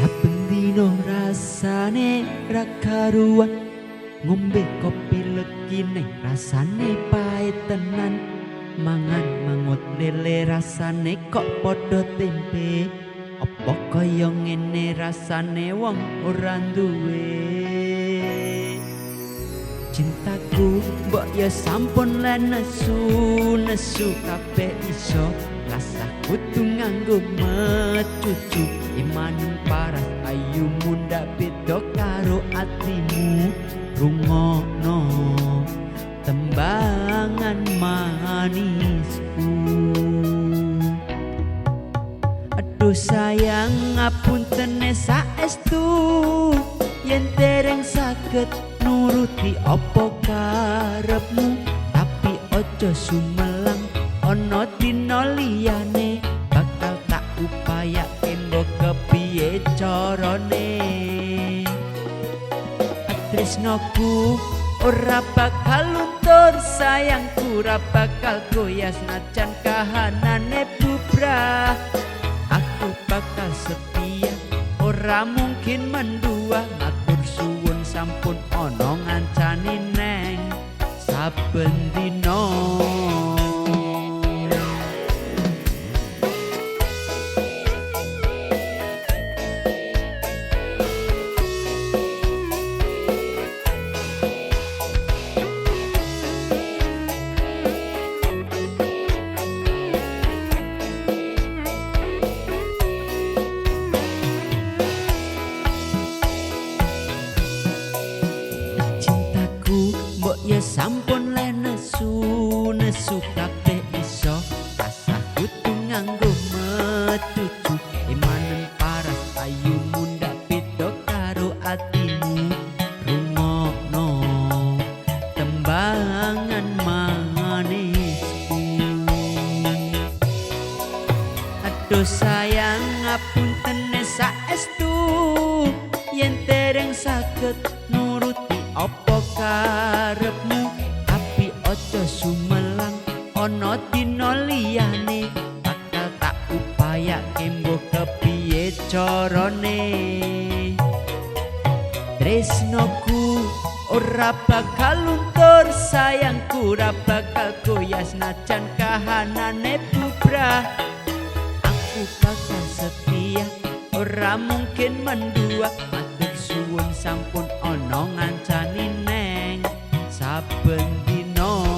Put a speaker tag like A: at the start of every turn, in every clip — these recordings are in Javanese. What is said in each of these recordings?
A: Saben dino rasane ra karuan, ngombe kopi legine rasane pahit tenan. Mangan mangut lele rasane kok padha tempe. Apa kaya ngene rasane wong ora duwe. Cintaku mbok ya sampun lan nesu kabeh iso. Rasa kudu nganggo mecucu, iman paras ayu munda beda karo atimu. Rungokno tembangan manisku. Aduh sayang ngapunten saestu, yen dereng saged nuruti apa karepmu. Tapi ojo sumelang, ana dina liyane bakal tak upayake mbok kepiye carane. Tresnoku ora bakal luntur, sayangku ora bakal goyah senajan kahanane bubrah. Aku bakal setia, ora mungkin mendua. Matur suwun sampun ana ngancani neng saben dina. Ya sampun le nesu kabeh iso. Rasa kudu nganggo mecucu, imanen paras ayu munda beda karo atimu. Rungokno tembangan manisku. Aduh sayang ngapunten saestu, yen dereng saged nuruti apa karepmu. Tapi ojo sumelang, ana dina liyane bakal tak upayake mbok kepiye carane. Tresnoku ora bakal luntur, sayangku ora bakal goyah senajan kahanane bubrah. Aku bakal setia, ora mungkin mendua. Matur suwun sampun ana ngancani neng saben dina.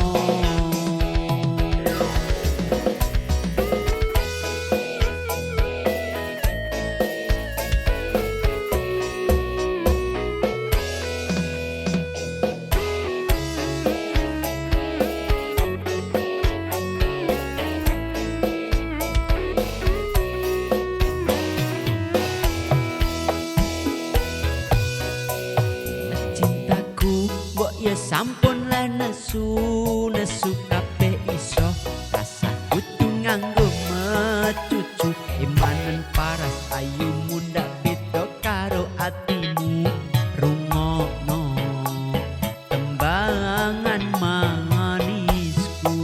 A: Ya sampun le nesu kabeh iso. Rasa kudu nganggo mecucu, imanen paras ayu munda beda karo atimu. Rungokno tembangan manisku.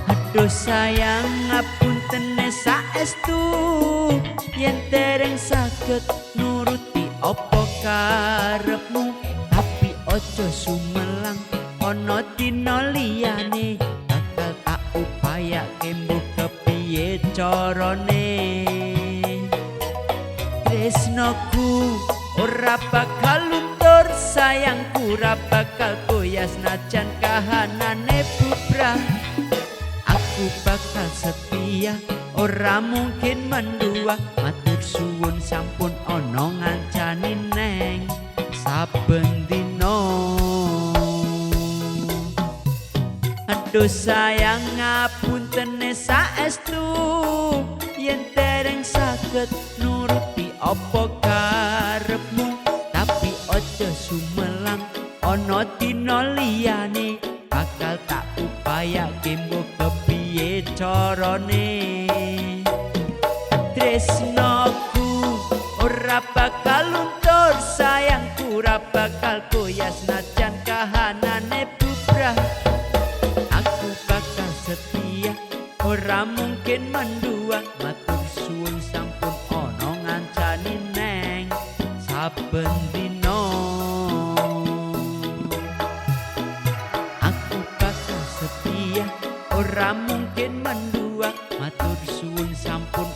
A: Aduh sayang ngapunten saestu, yen dereng saged nuruti apa karepmu. Tapi ojo sumelang, ana dina liyane bakal tak upayake mbok kepiye carane. Tresnoku ora bakal luntur, sayangku ora bakal goyah senajan kahanane bubrah. Aku bakal setia, ora mungkin mendua. Matur suwun sampun ana ngancani neng saben dina. Aduh sayang ngapunten saestu, yen dereng saged nuruti apa karepmu. Tapi ojo sumelang, ana dina liyane bakal tak upayake mbok kepiye carane. Tresnoku ora bakal luntur, sayangku ora bakal goyah senajan kahanane bubrah. Aku bakal setia, ora mungkin mendua. Matur suwun sampun saben dina. Aku bakal setia, ora mungkin mendua. Matur suwun sampun